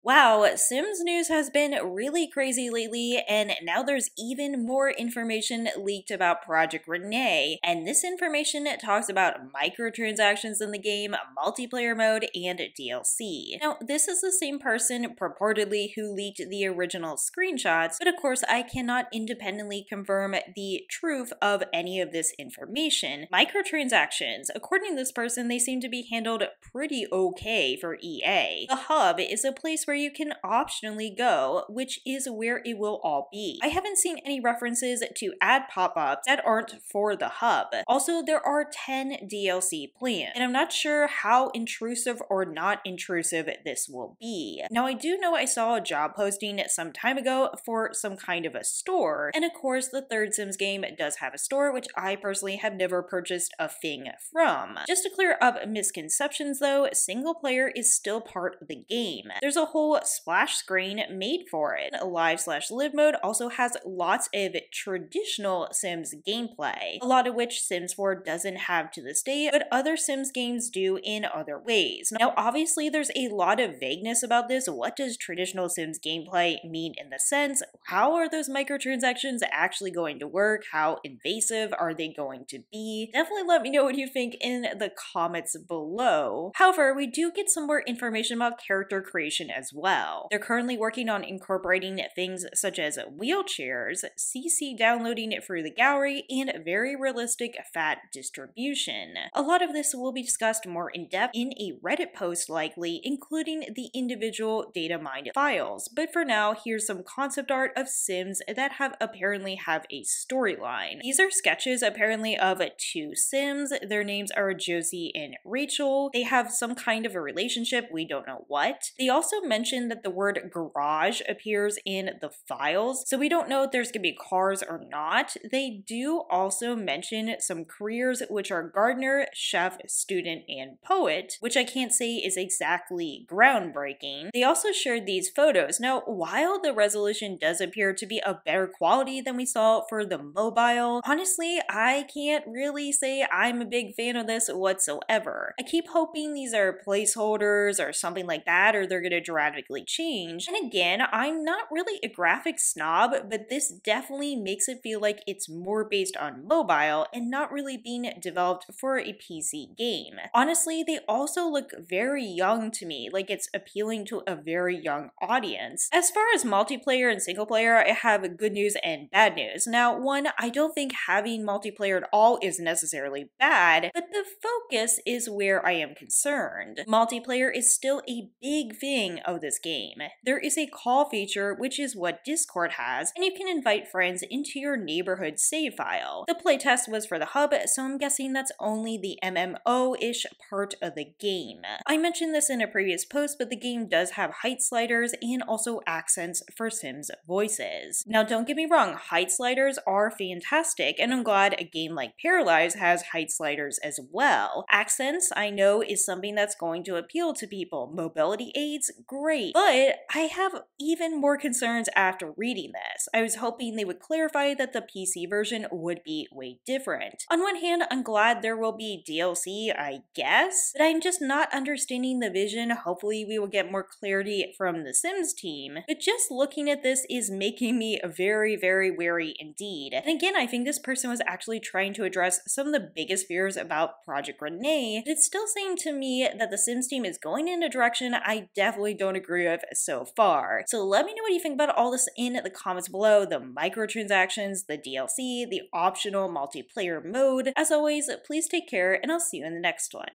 Wow, Sims news has been really crazy lately, and now there's even more information leaked about Project Rene. And this information talks about microtransactions in the game, multiplayer mode, and DLC. Now, this is the same person purportedly who leaked the original screenshots, but of course, I cannot independently confirm the truth of any of this information. Microtransactions, according to this person, they seem to be handled pretty okay for EA. The hub is a place where you can optionally go, which is where it will all be. I haven't seen any references to ad pop-ups that aren't for the hub. Also, there are 10 DLC planned, and I'm not sure how intrusive or not intrusive this will be. Now, I do know I saw a job posting some time ago for some kind of a store, and of course, the third Sims game does have a store, which I personally have never purchased a thing from. Just to clear up misconceptions though, single player is still part of the game. There's a whole splash screen made for it. Live/live mode also has lots of traditional Sims gameplay, a lot of which Sims 4 doesn't have to this day, but other Sims games do in other ways. Now, obviously, there's a lot of vagueness about this. What does traditional Sims gameplay mean in the sense? How are those microtransactions actually going to work? How invasive are they going to be? Definitely let me know what you think in the comments below. However, we do get some more information about character creation as well. They're currently working on incorporating things such as wheelchairs, CC downloading through the gallery, and very realistic fat distribution. A lot of this will be discussed more in depth in a Reddit post likely, including the individual data mined files. But for now, here's some concept art of Sims that apparently have a storyline. These are sketches apparently of two Sims. Their names are Josie and Rachel. They have some kind of a relationship, we don't know what. They also mentioned that the word garage appears in the files, so we don't know if there's gonna be cars or not. They do also mention some careers, which are gardener, chef, student, and poet, which I can't say is exactly groundbreaking. They also shared these photos. Now, while the resolution does appear to be a better quality than we saw for the mobile, honestly, I can't really say I'm a big fan of this whatsoever. I keep hoping these are placeholders or something like that, or they're gonna drastically change. And again, I'm not really a graphics snob, but this definitely makes it feel like it's more based on mobile and not really being developed for a PC game. Honestly, they also look very young to me, like it's appealing to a very young audience. As far as multiplayer and single player, I have good news and bad news. Now, one, I don't think having multiplayer at all is necessarily bad, but the focus is where I am concerned. Multiplayer is still a big thing of this game. There is a call feature, which is what Discord has, and you can invite friends into your neighborhood save file. The playtest was for the hub, so I'm guessing that's only the MMO-ish part of the game. I mentioned this in a previous post, but the game does have height sliders and also accents for Sims voices. Now, don't get me wrong, height sliders are fantastic, and I'm glad a game like Paralyze has height sliders as well. Accents, I know, is something that's going to appeal to people. Mobility aids, great. But I have even more concerns after reading this. I was hoping they would clarify that the PC version would be way different. On one hand, I'm glad there will be DLC, I guess, but I'm just not understanding the vision. Hopefully we will get more clarity from the Sims team. But just looking at this is making me very, very wary indeed. And again, I think this person was actually trying to address some of the biggest fears about Project Rene. It's still saying to me that the Sims team is going in a direction I definitely don't agree with so far. So let me know what you think about all this in the comments below, the microtransactions, the DLC, the optional multiplayer mode. As always, please take care, and I'll see you in the next one.